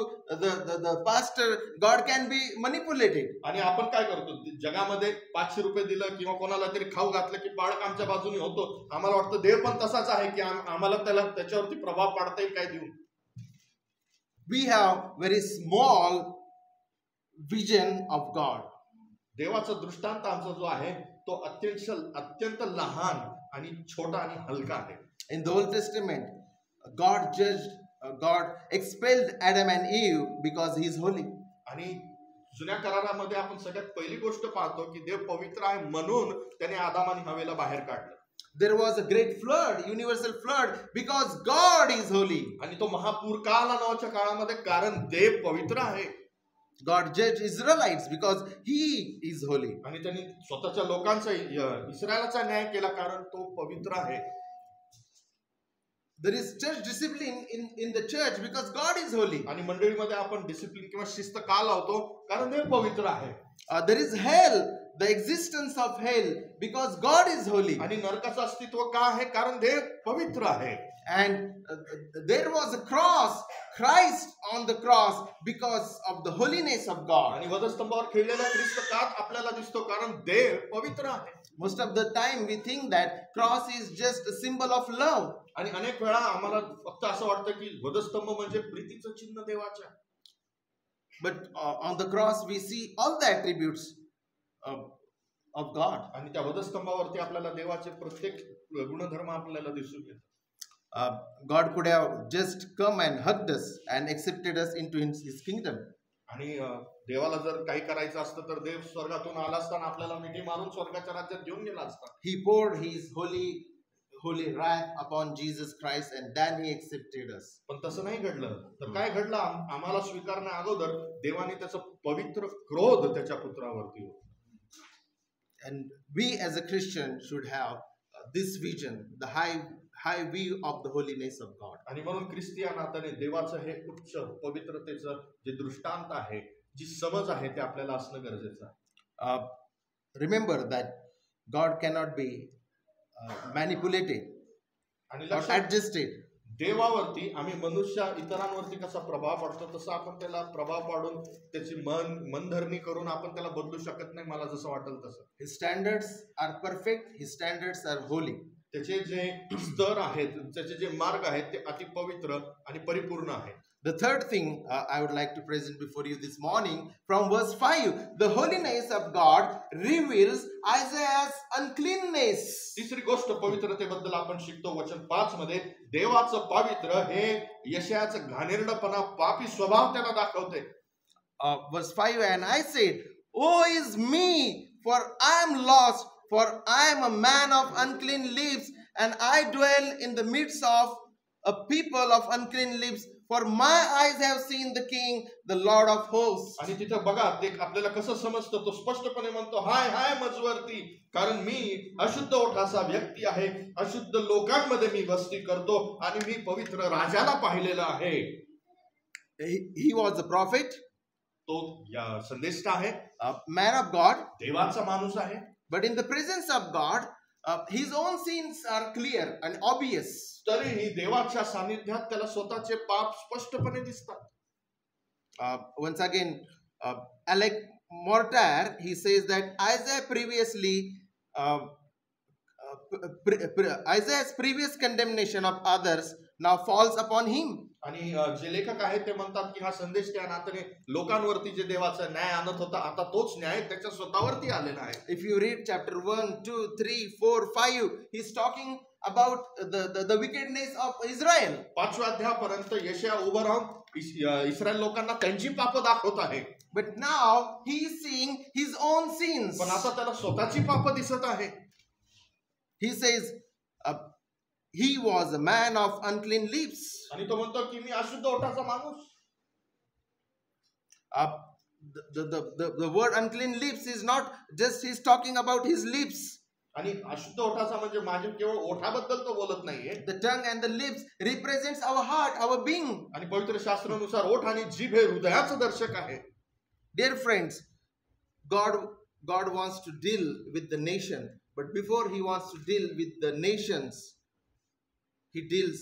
the pastor, God can be manipulated. आणि आपण काय करतो जगामध्ये 500 रुपये दिलं किंवा कोणाला तरी खाऊ घातलं की बाळक आमच्या बाजूने होतो. आम्हाला वाटतं देव पण तसाच आहे की आम्हाला त्याला त्याच्यावरती प्रभाव पाडता येईल काय देऊन. We have very small vision of God. देवाचा दृष्टांत आमचा जो आहे तो अत्यंत लहान आणि छोटा आणि हलका आहे. In the Old Testament, God expelled Adam and Eve because he is holy. आणि जुन्या करारामध्ये आपण सगळ्यात पहिली गोष्ट पाहतो की देव पवित्र आहे म्हणून त्याने आदाम आणि हवेला बाहेर काढलं. There was a great flood, universal flood, because God is holy. आणि तो महापूर का आला नोआच्या काळामध्ये कारण देव पवित्र आहे. God judged Israelites because he is holy. आणि त्यांनी स्वतःच्या लोकांचा इस्रायलाचा न्याय केला कारण तो पवित्र आहे. There is church discipline in the church because God is holy. आणि मंडळीमध्ये आपण डिसिप्लिन किंवा शिस्त का लावतो कारण देव पवित्र आहे. There is hell, the existence of hell because God is holy. आणि नरकाचं अस्तित्व का आहे कारण देव पवित्र आहे. And there was a cross, Christ on the cross because of the holiness of God. आणि वधस्तंभावर खेळलेला ख्रिस्त का आपल्याला दिसतो कारण देव पवित्र आहे. Most of the time we think that cross is just a symbol of love. आणि अनेक वेळा आम्हाला फक्त असं वाटतं की वधस्तंभ म्हणजे प्रीतीचं चिन्ह देवाच्या. But on the cross we see all the attributes of God. आणि त्या वधस्तंभावरती आपल्याला देवाचे प्रत्येक गुणधर्म आपल्याला दिसून येतात. God could have just come and hugged us and accepted us into his kingdom. आणि देवाला जर काही करायचं असतं तर देव स्वर्गातून आला असताना आपल्याला मिठी मारून स्वर्गाच्या राज्यात घेऊन गेला असता. He poured his holy wrath upon Jesus Christ and then he accepted us. पण तसं नाही घडलं. तर काय घडलं आम्हाला स्वीकारण्या अगोदर देवाने त्याचा पवित्र क्रोध त्याच्या पुत्रावरती होता. And we as a Christian should have this vision, the high view of the holiness of God. आणि म्हणून ख्रिस्ती या नात्याने देवाचं हे उच्च पवित्रतेचं जे दृष्टांत आहे, जी समज आहे ते आपल्याला असणं गरजेचं आहे. Remember that God cannot be manipulated or adjusted. देवावरती आम्ही मनुष्य इतरांवरती कसा प्रभाव पडतो तसं आपण त्याला प्रभाव पाडून त्याची मनधरणी करून आपण त्याला बदलू शकत नाही. मला जसं वाटेल तसं. His standards are perfect, his standards are holy. त्याचे जे स्तर आहेत, त्याचे जे मार्ग आहेत ते अति पवित्र आणि परिपूर्ण आहेत. The third thing I would like to present before you this morning from verse 5, the holiness of God reveals Isaiah's uncleanness. तिसरी गोष्ट पवित्रतेबद्दल आपण शिकतो वचन 5 मध्ये देवाचं पवित्र हे यशायाचं घाणेरडपणा पापी स्वभाव त्याला दाखवते. Verse 5, and I said, woe is me, for I am lost, for I am a man of unclean lips, and I dwell in the midst of a people of unclean lips. For my eyes have seen the King, the Lord of hosts. आणि तिथं बघा ते आपल्याला कसं समजतं. तो स्पष्टपणे म्हणतो हाय मजवरती, कारण मी अशुद्ध ओठाचा व्यक्ती आहे, अशुद्ध लोकांमध्ये मी वस्ती करतो आणि मी पवित्र राजाला पाहिलेलं आहे. He was a prophet. तो या संदेष्टा आहे, a man of God, देवाचा माणूस आहे. But in the presence of God, his own sins are clear and obvious. तरीही देवाच्या सानिध्यात त्याला स्वतःचे पाप स्पष्टपणे दिसतात. Once again, Alec Mortar, he says that Isaiah's previous condemnation of others now falls upon him. आणि जे लेखक आहेत ते म्हणतात की हा संदेश त्या नात्याने लोकांवरती जे देवाचा न्याय आणत होता आता तोच न्याय त्याच्या स्वतःवरती आलेला आहे. If you read chapter 1, 2, 3, 4, 5, he's talking about the wickedness of Israel. 5व्या अध्यायापर्यंत यशाया उभं राहून इस्रायल लोकांना त्यांची पाप दाखवत आहे. But now he is seeing his own sins. पण आता त्याला स्वतःची पाप दिसत आहे. he says, he was a man of unclean lips. आणि तो म्हणतो की मी अशुद्ध ओठाचा माणूस. The word unclean lips is not just he's talking about his lips. आणि अशुद्ध ओठाचा म्हणजे माझे केवळ ओठाबद्दल तो बोलत नाहीये. The tongue and the lips represents our heart, our being. आणि पवित्र शास्त्रानुसार ओठ आणि जीभ हे हृदयाचं दर्शक आहे. Dear friends, God wants to deal with the nation, but before he wants to deal with the nations, he deals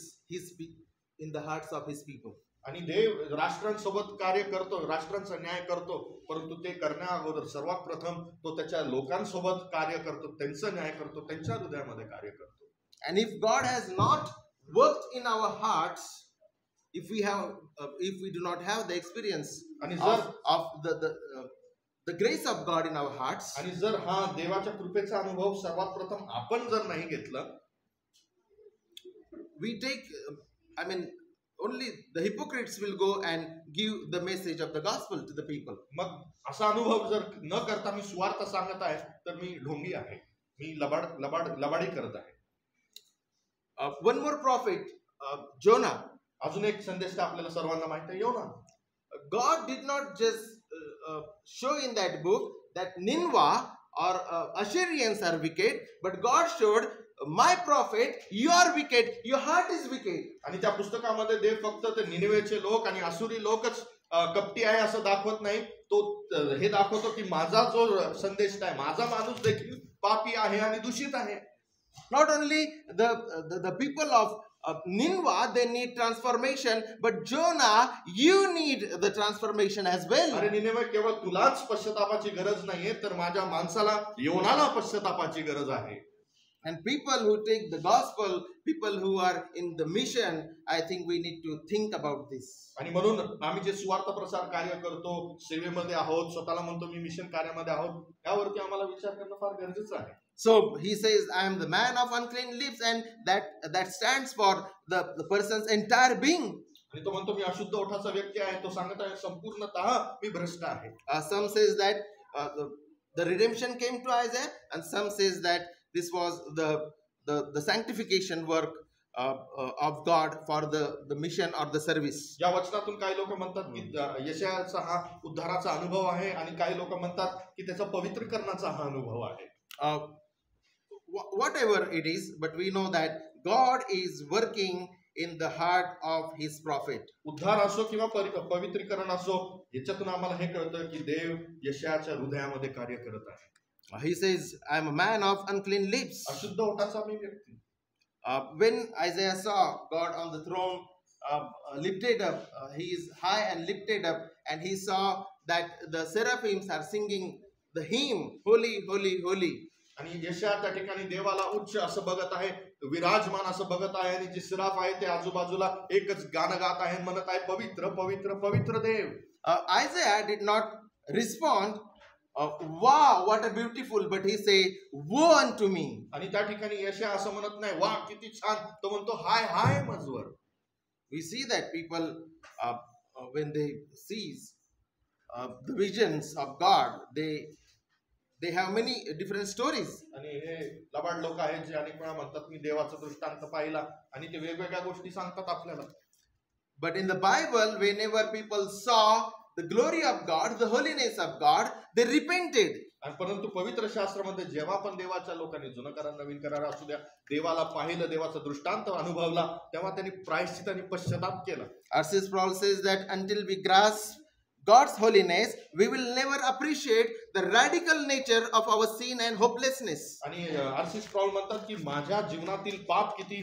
in the hearts of his people. आणि देव राष्ट्रांसोबत कार्य करतो, राष्ट्रांचा न्याय करतो, परंतु ते करण्या अगोदर सर्वात प्रथम तो त्याच्या लोकांसोबत कार्य करतो, त्यांचा न्याय करतो, त्यांच्या हृदयामध्ये कार्य करतो. And if God has not worked in our hearts, if we do not have the experience of the grace of God in our hearts, आणि जर हा देवाच्या कृपेचा अनुभव सर्वात प्रथम आपण जर नाही घेतलं, we take, only the hypocrites will go and give the message of the gospel to the people. मग असा अनुभव जर न करता मी स्वार्थ सांगत आहे तर मी ढोंगी आहे, मी लबाडी करत आहे. One more prophet, Jonah. अजून एक संदेश आपल्याला सर्वांना माहिती आहे, योना. God did not just show in that book that Nineveh or Assyrians are wicked, but God showed, my prophet, you are wicked, your heart is wicked. आणि त्या पुस्तकामध्ये देव फक्त ते निनिवेचे लोक आणि असुरी लोकच कपटी आहे असं दाखवत नाही, तो हे दाखवतो की माझा जो संदेश आहे, माझा माणूस देखील पापी आहे आणि दूषित आहे. Not only the people of Nineveh, they need transformation, but Jonah, you need the transformation as well. अरे निनिवे, केवळ तुलाच पश्चातापाची गरज नाहीये, तर माझ्या माणसाला, योनाला पश्चातापाची गरज आहे. And people who take the gospel, people who are in the mission, I think we need to think about this. आणि म्हणून आम्ही जे सुवार्थ प्रसार कार्य करतो, सेवेमध्ये आहोत, स्वतःला म्हणतो मी मिशन कार्यामध्ये आहोत, यावरती आम्हाला विचार करणं फार गरजेचं आहे. So he says, I am the man of unclean lips, and that stands for the person's entire being. आणि तो म्हणतो मी अशुद्ध ओठाचा व्यक्ती आहे, तो सांगत आहे संपूर्णतः मी भ्रष्ट आहे. Some says that the redemption came to Isaiah, and some says that this was the sanctification work of God for the mission or the service. या वचनातून काही लोक म्हणतात की यशायाचा हा उद्धाराचा अनुभव आहे, आणि काही लोक म्हणतात की त्याचा पवित्रीकरणाचा हा अनुभव आहे. Whatever it is, but we know that God is working in the heart of his prophet. उद्धार असो किंवा पवित्रीकरण असो, याच्यातून आम्हाला हे कळतं की देव यशायाच्या हृदयामध्ये कार्य करत आहे. He says, I am a man of unclean lips. अशुद्ध ओठाचा मी व्यक्ती. When Isaiah saw God on the throne lifted up, he is high and lifted up, and he saw that the seraphims are singing the hymn, Holy, Holy, Holy. आणि यशया त्या ठिकाणी देवाला उच्च असं बघत आहे, विराजमान असं बघत आहे, आणि जे सिराफ आहे ते आजूबाजूला एकच गाणं गात आहे, म्हणत आहे पवित्र पवित्र पवित्र देव. Isaiah did not respond, wow, what a beautiful, but he say, woe unto me. आणि त्या ठिकाणी यशया असं म्हणत नाही वा किती छान, तो म्हणतो हाय हाय मजवर. We see that people when they sees the visions of God, they have many different stories. आणि हे लबाड लोक आहेत जे अनेक वेळा म्हणतात मी देवाचा दृष्टांत पाहिला, आणि ते वेगवेगळ्या गोष्टी सांगतात आपल्याला. But in the Bible, whenever people saw the glory of God, the holiness of God, they repented. आणि परंतु पवित्र शास्त्रामध्ये जेव्हा पण देवाच्या लोकांनी जुनं करार नवीन करार असू द्या, देवाला पाहिलं, देवाचा दृष्टांत अनुभवला, तेव्हा त्यांनी प्रायश्चित आणि पश्चाताप केला. R.C. Sproul says that until we grasp God's holiness, we will never appreciate the radical nature of our sin and hopelessness. आणि R.C. स्प्रॉल म्हणतात की माझ्या जीवनातील पाप किती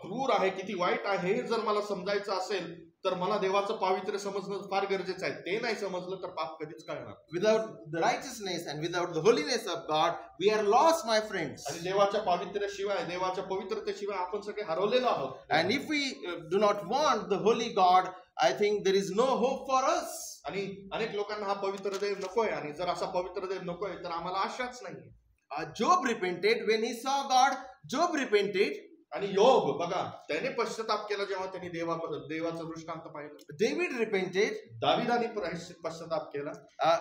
क्रूर आहे, किती वाईट आहे, हे जर मला समजायचं असेल तर मला देवाचं पावित्र्य समजणं फार गरजेचं आहे. ते नाही समजलं तर पाप कधीच कळणार. Without the righteousness and without the holiness of God, we are lost, my friends. आणि देवाच्या पावित्र्याशिवाय, देवाच्या पवित्रतेशिवाय आपण सगळे हरवलेलो आहोत. And if we do not want the holy God, I think there is no hope for us. आणि अनेक लोकांना हा पवित्र देव नकोय, आणि जर असा पवित्र देव नकोय तर आम्हाला आशाच नाही. Job repented when he saw God. Job repented. आणि योग बघा, त्याने पश्चाताप केला जेव्हा त्यांनी देवाचं दृष्टांत पाहिलं. David repented. दाविदाने पश्चाताप केला.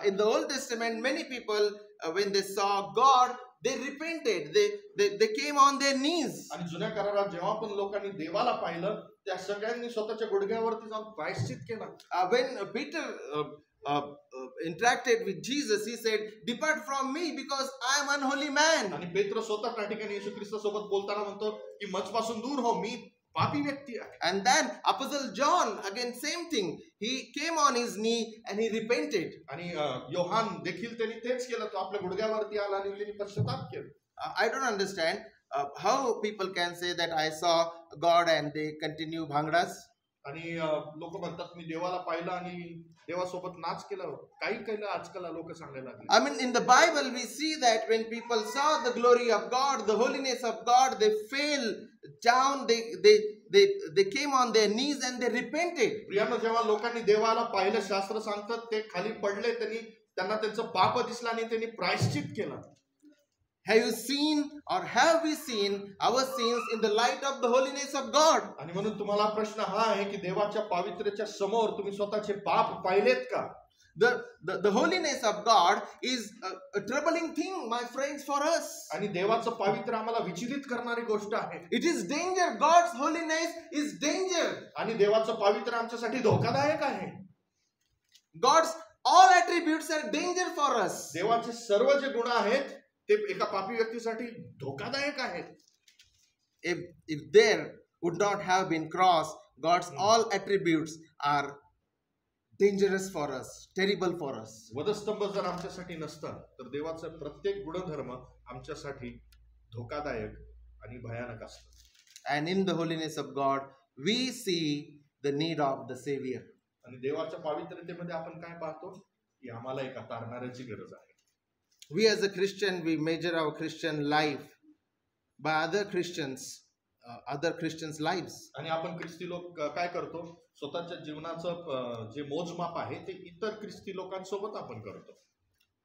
In the Old Testament, many people when they saw God, they repented. They came on their knees. आणि जुन्या करारात जेव्हा पण लोकांनी देवाला पाहिलं त्या सगळ्यांनी स्वतःच्या गुडघ्यावरती जाऊन प्रायश्चित केलं. When Peter interacted with Jesus, he said, "Depart from me, because I am unholy man." आणि पेत्र स्वतः त्या ठिकाणी येशू ख्रिस्तासोबत बोलताना म्हणतो की मजपासून दूर हो, मी पापी व्यक्ती आहे. And then Apostle John, again same thing. He came on his knee and he repented. आणि योहान देखील त्यांनी तेच केलं. तो आपल्या गुडघ्यावरती आला आणि त्यांनी पश्चाताप केला. I don't understand how people can say that I saw God and they continue bhangdas. आणि लोक म्हणतात मी देवाला पाहिलं आणि देवासोबत नाच केला. काही केलं आजकाल लोक सांगायला लागले. I mean, in the Bible we see that when people saw the glory of God, the holiness of God, they fell down, they came on their knees and they repented. प्रियांनो, जेव्हा लोकांनी देवाला पाहिलं, शास्त्र सांगतात ते खाली पडले, त्यांना त्यांचं पाप दिसलं आणि त्यांनी प्रायश्चित केलं. Have you seen or have we seen our sins in the light of the holiness of God? आणि म्हणून तुम्हाला प्रश्न हा आहे की देवाच्या पावित्र्याच्या समोर तुम्ही स्वतःचे पाप पाहिलेत का? The holiness of God is a troubling thing, my friends, for us. आणि देवाचं पावित्र्य आम्हाला विचलित करणारी गोष्ट आहे. It is danger. God's holiness is danger. आणि देवाचं पावित्र्य आमच्यासाठी धोकादायक आहे. God's all attributes are danger for us. देवाचे सर्व जे गुण आहेत ते एका पापी व्यक्तीसाठी धोकादायक आहेत. If there would not have been cross, God's all attributes are dangerous for us, terrible for us. वधस्तंभ जर आमच्यासाठी नसता तर देवाचा प्रत्येक गुणधर्म आमच्यासाठी धोकादायक आणि भयानक असतो. And in the holiness of God, we see the need of the Savior. आणि देवाच्या पावित्र्यतेमध्ये आपण काय पाहतो की आम्हाला एका तारणाऱ्याची गरज आहे. We as a Christian, we measure our Christian life by other Christians' lives. आणि आपण ख्रिस्ती लोक काय करतो? स्वतःच्या जीवनाचं जे मोजमाप आहे ते इतर ख्रिस्ती लोकांसोबत आपण करतो.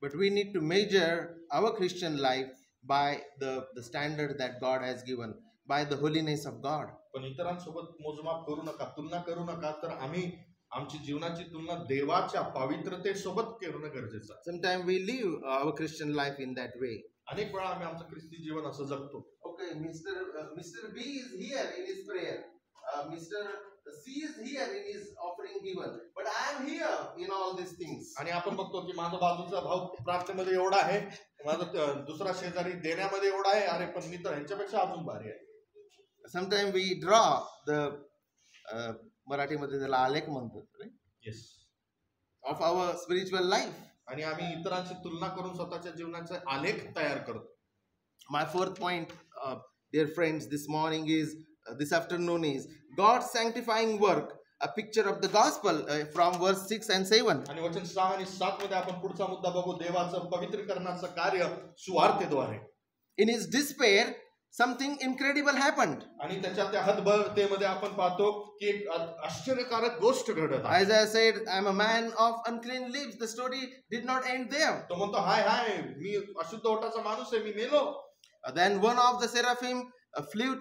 But we need to measure our Christian life by the standard that God has given, by the holiness of God. पण इतरांसोबत मोजमाप करू नका, तुलना करू नका, तर आम्ही आमची जीवनाची तुलना देवाच्या पावित्रतेसोबत करणं गरजेचं आहे. Sometimes we live our Christian life in that way. अनेक वेळा आम्ही आमचं ख्रिस्ती जीवन असं जगतो. Okay, Mr. B is here in his prayer. Mr. C is here in his offering given. But I am here in all these things. आणि आपण बघतो की माझा बाजूचा भाऊ प्रार्थनेमध्ये एवढा आहे, माझा दुसरा शेजारी देण्यामध्ये एवढा आहे, अरे पण मी तर ह्यांच्यापेक्षा अजून भारी आहे. Sometimes we draw the मराठीमध्ये त्याला आलेख म्हणतात, yes, of our spiritual life. आणि आम्ही इतरांची तुलना करून स्वतःच्या जीवनाचे आलेख तयार करतो. My fourth point, dear friends, this afternoon is God's sanctifying work, a picture of the gospel from verse 6 and 7. आणि वचन 6 आणि 7 मध्ये आपण पुढचा मुद्दा बघू, देवाचं पवित्रीकरणाचं कार्य सुवार्तेद्वारे. In his despair, something incredible happened. आणि त्याच्या त्या हतबलतेमध्ये आपण पाहतो की एक आश्चर्यकारक गोष्ट घडत आहे. As I said, I am a man of unclean lips. The story did not end there. तो म्हणतो, हाय मी अशुद्ध ओठाचा माणूस आहे, मी मेलो. Then one of the seraphim flew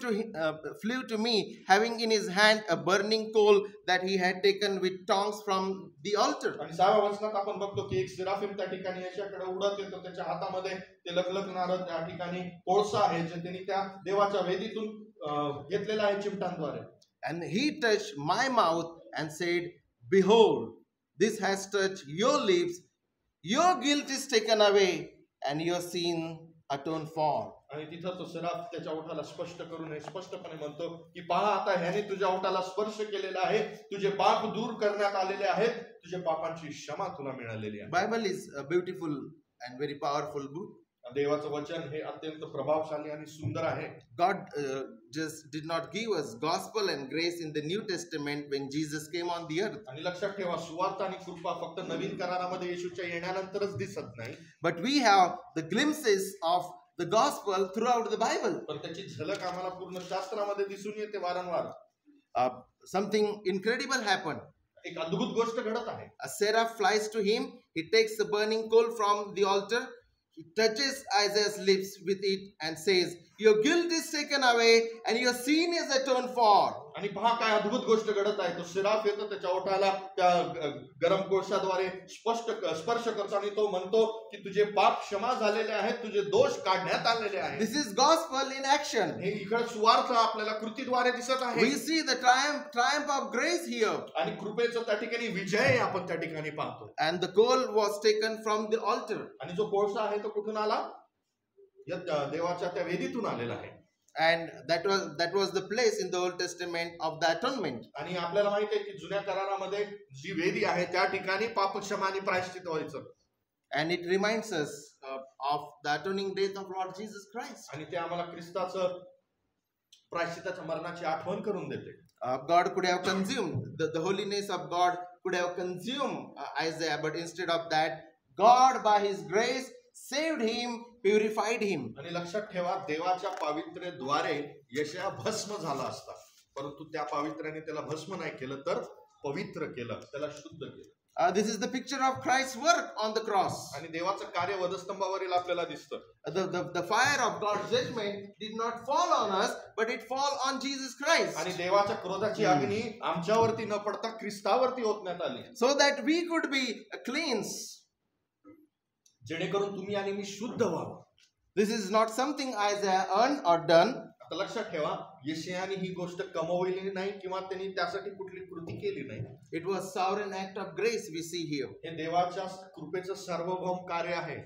to me, having in his hand a burning coal that he had taken with tongs from the altar. आणि 6व्या वचनात आपण बघतो की एक सेराफिम त्या ठिकाणी याच्याकडे उडत येतो, त्याच्या हातामध्ये ते लखलखणारं त्या ठिकाणी कोळसा आहे जे त्यांनी त्या देवाच्या वेदीतून घेतलेला आहे चिमटांद्वारे. And he touched my mouth and said, "Behold, this has touched your lips. Your guilt is taken away and your sin atoned for." आणि तिथं तो सेराफ त्याच्या ओठाला स्पष्ट करून हे स्पष्टपणे म्हणतो की पहा, आता ह्याने तुझ्या ओठाला स्पर्श केलेला आहे, तुझे पाप दूर करण्यात आलेले आहेत, तुझ्या पापांची क्षमा तुला मिळालेली आहे. Bible is a beautiful and very powerful book. देवाचं वचन हे अत्यंत प्रभावशाली आणि सुंदर आहे. God just did not give us gospel and grace in the New Testament when Jesus came on the earth. आणि लक्षात ठेवा, सुवार्ता आणि कृपा फक्त नवीन करारामध्ये येशूच्या येण्यानंतरच दिसत नाही, But we have the glimpses of the gospel throughout the Bible. पण त्याची झलक आम्हाला पूर्ण शास्त्रामध्ये दिसून येते वारंवार. Something incredible happened. एक अद्भुत गोष्ट घडत आहे. A seraph flies to him. He takes the burning coal from the altar. He touches Isaiah's lips with it and says, "Your guilt is taken away and your sin is atoned for." आणि पहा काय अद्भुत गोष्ट घडत आहे. तो सिराफ येतो, त्याच्या ओठाला त्या गरम कोळशाद्वारे स्पर्श करतो आणि तो म्हणतो की तुझे पाप क्षमा झालेले आहेत, तुझे दोष काढण्यात आलेले आहेत. This is gospel in action. हे इकडे सुवार्थ आपल्याला कृतीद्वारे दिसत आहे. We see the triumph of grace here. आणि कृपेचा त्या ठिकाणी विजय आपण त्या ठिकाणी पाहतो. And the coal was taken from the altar. आणि जो कोळसा आहे तो कुठून आला? या देवाच्या त्या वेदीतून आलेला आहे. And that was the place in the Old Testament of the atonement. आणि आपल्याला माहिती आहे की जुन्या करारामध्ये जी वेदी आहे त्या ठिकाणी पापक्षमा आणि प्रायश्चित व्हायचं. And it reminds us of the atoning death of Lord Jesus Christ. आणि ते आम्हाला ख्रिस्ताचं प्रायश्चिताच्या मरणाची आठवण करून देते. God could have consumed the holiness of God could have consumed Isaiah, but instead of that, God by His grace saved him, purified him. आणि लक्षात ठेवा, देवाच्या पावित्र्याद्वारे यशया भस्म झाला असता, परंतु त्या पावित्र्याने त्याला भस्म नाही केलं, तर पवित्र केलं, त्याला शुद्ध केलं. This is the picture of Christ's work on the cross. आणि देवाचं कार्य वधस्तंभावरील आपल्याला दिसतं. The fire of God's judgment did not fall on us, but it fall on Jesus Christ. आणि देवाच्या क्रोधाची अग्नी आमच्यावरती न पडता ख्रिस्तावरती ओतण्यात आली. So that we could be cleansed. जेणेकरून तुम्ही आणि मी शुद्ध व्हावं. This is not something Isaiah earned or done. आता लक्षात ठेवा, यशायाने ही गोष्ट कमवलेली नाही किंवा त्यांनी त्यासाठी कुठली कृती केली नाही. It was sovereign act of grace we see here. हे देवाच्या कृपेचं सार्वभौम कार्य आहे.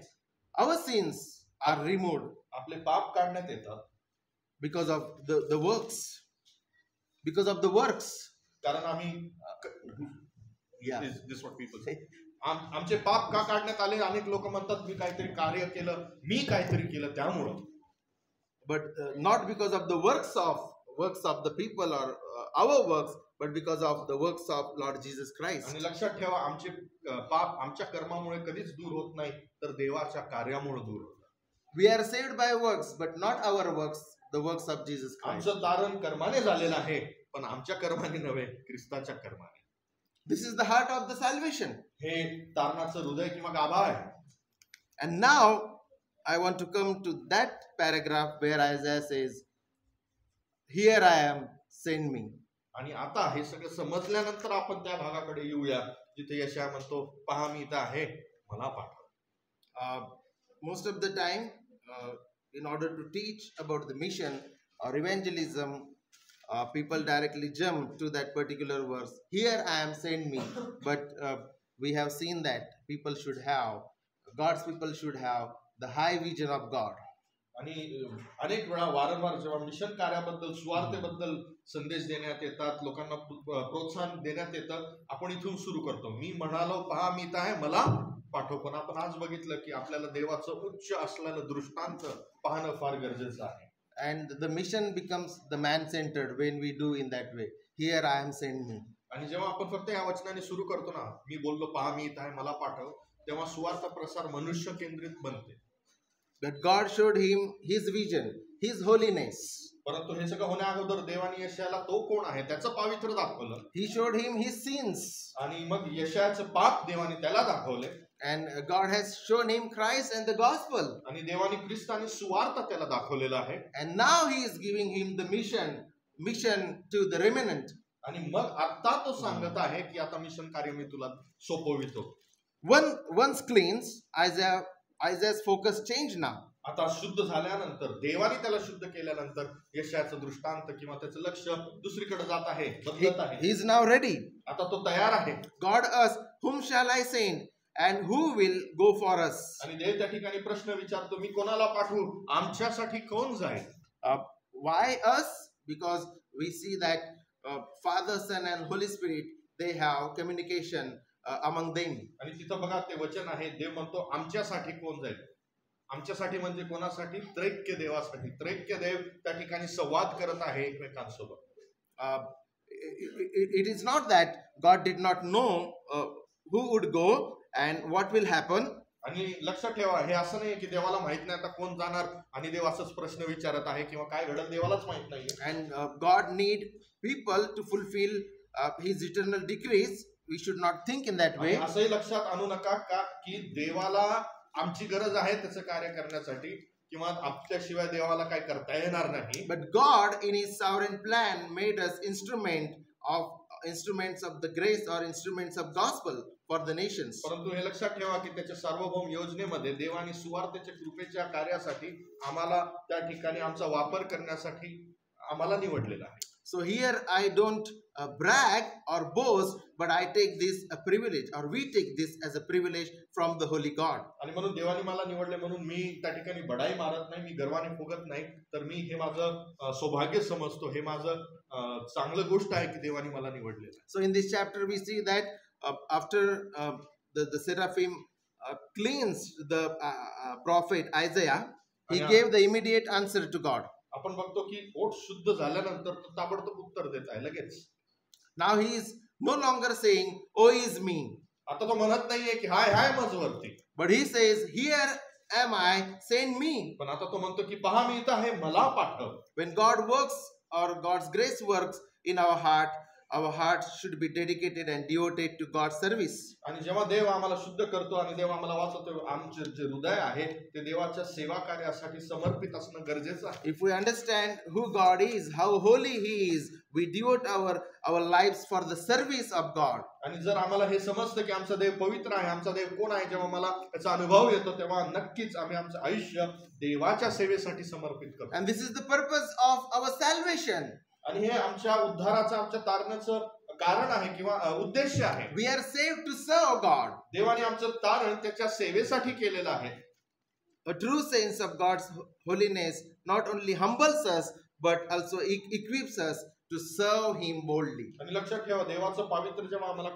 Our sins are removed आपले पाप काढण्यात येतात because of the works. Because of the works. कारण आम्ही Yeah. this what people say. आमचे पाप का काढण्यात आले? अनेक लोक म्हणतात मी काहीतरी कार्य केलं, मी काहीतरी केलं त्यामुळं. But not because of the works of the people or our works, but because of the works of Lord Jesus Christ. आणि लक्षात ठेवा, आमचे पाप आमच्या कर्मामुळे कधीच दूर होत नाही, तर देवाच्या कार्यामुळे दूर होतात. We are saved by works, but not our works, the works of Jesus Christ. आमचं तारण कर्माने झालेलं आहे, पण आमच्या कर्माने नव्हे, ख्रिस्ताच्या कर्माने. This is the heart of the salvation. हे तारणाचं हृदय किंवा गाभा आहे. And now I want to come to that paragraph where Isaiah says, "Here I am, send me." आणि आता हे सगळं समजल्यानंतर आपण त्या भागाकडे येऊया जिथे यशाया म्हणतो, पहा मी इथं आहे, मला पाठव. Most of the time, in order to teach about the mission or evangelism, people directly jump to that particular verse. Here I am, send me. But we have seen that God's people should have the high vision of God. आणि अनेक वेळा वारंवार जेव्हा mission कार्याबद्दल, स्वार्थेबद्दल संदेश देण्यात येतात, लोकांना प्रोत्साहन देण्यात येतं, आपण इथून सुरू करतो, मी म्हणालो पहा मी इथं आहे, मला पाठव. पण आपण आज बघितलं की आपल्याला देवाचं उच्च असलेलं दृष्टांत पाहणं फार गरजेचं आहे. And the mission becomes the man-centered when we do in that way. Here I am, send me. आणि जेव्हा आपण फक्त या वचनाने सुरू करतो ना, मी बोललो पहा मी इथं आहे, मला पाठव, तेव्हा सुवार्थ प्रसार मनुष्य केंद्रित बनते. But God showed him his vision, his holiness. परंतु हे सगळं होण्या अगोदर देवाने यशायाला तो कोण आहे त्याचं पावित्र्य दाखवलं. He showed him his sins. आणि मग यशायाचं पाप देवाने त्याला दाखवले. And God has shown him Christ and the gospel. आणि देवाने ख्रिस्त आणि सुवार्थ त्याला दाखवलेला आहे. And now he is giving him the mission to the remnant. आणि मग आता तो सांगत आहे की आता मिशन कार्य मी तुला सोपवितो. Once cleansed, Isaiah's focus changed now. आता शुद्ध झाल्यानंतर, देवाने त्याला शुद्ध केल्यानंतर यशायाचं दृष्टांत किंवा त्याचं लक्ष दुसरीकडे जात आहे, बदलत आहे. He is now ready. आता तो तयार आहे. God asks, whom shall I send and who will go for us? आणि देव त्या ठिकाणी प्रश्न विचारतो, मी कोणाला पाठवू, आमच्यासाठी कोण जाईल? Why us? Because we see that Father, Son and Holy Spirit, they have communication among them. आणि तिथं बघा ते वचन आहे, देव म्हणतो आमच्यासाठी कोण जाईल. आमच्यासाठी म्हणजे कोणासाठी? त्रैक्य देवासाठी. त्रैक्य देव त्या ठिकाणी संवाद करत आहे एकमेकांसोबत. It is not that God did not know who would go and what will happen. आणि लक्षात ठेवा, हे असं नाही की देवाला माहित नाही आता कोण जाणार आणि देव असंच प्रश्न विचारत आहे किंवा काय घडत देवालाच माहित नाही. And God need people to fulfill his eternal decrees. We should not think in that way. असंही लक्षात आणू नका का की देवाला आमची गरज आहे त्याचं कार्य करण्यासाठी, किंवा आपल्याशिवाय देवाला काय करता येणार नाही. But God, in His sovereign plan, made us instruments of the grace or instruments of gospel for the nations. परंतु हे लक्षात ठेवा की त्याच्या सार्वभौम योजनेमध्ये देवाने सुवार्तेच्या कृपेच्या कार्यासाठी आम्हाला त्या ठिकाणी आमचा वापर करण्यासाठी आम्हाला निवडलेला आहे. So here I don't brag or boast, but I take this a privilege, or we take this as a privilege from the Holy God. आणि म्हणून देवाने मला निवडले म्हणून मी त्या ठिकाणी बडाई मारत नाही, मी गर्वाने फुगत नाही, तर मी हे माझं सौभाग्य समजतो, हे माझं चांगलं गोष्ट आहे की देवाने मला निवडलेलं आहे. So in this chapter we see that after the seraphim cleansed the prophet Isaiah, he gave the immediate answer to God. आपण बघतो की ओठ शुद्ध झाल्यानंतर तो ताबडतोब उत्तर देत आहे लगेच. Now he is no longer saying, "Woe is me," आता तो म्हणत नाहीये की हाय हाय मजवरती, but he says, "Here am I, send me." पण आता तो म्हणतो की पहा मी इथं आहे, मला पाठव. When God works or God's grace works in our hearts should be dedicated and devoted to God's service. आणि जेव्हा देव आम्हाला शुद्ध करतो आणि देव आम्हाला वाचवतो, आमचे जे हृदय आहे ते देवाच्या सेवा कार्यासाठी समर्पित असणं गरजेचं आहे. If we understand who God is, how holy He is, we devote our lives for the service of God. आणि जर आम्हाला हे समजतं की आमचा देव पवित्र आहे, आमचा देव कोण आहे, जेव्हा मला याचा अनुभव येतो तेव्हा नक्कीच आम्ही आमचं आयुष्य देवाच्या सेवेसाठी समर्पित करतो. And this is the purpose of our salvation. आणि हे आमच्या उद्धाराचं, आमच्या तारणाचं कारण आहे किंवा उद्देश आहे. We are saved to serve God. देवाने आमचं तारण त्याच्या सेवेसाठी केलेलं आहे. A true sense of God's holiness not only humbles us but also equips us to serve Him boldly. आणि लक्षात ठेवा, देवाचं पावित्र्य जेव्हा आम्हाला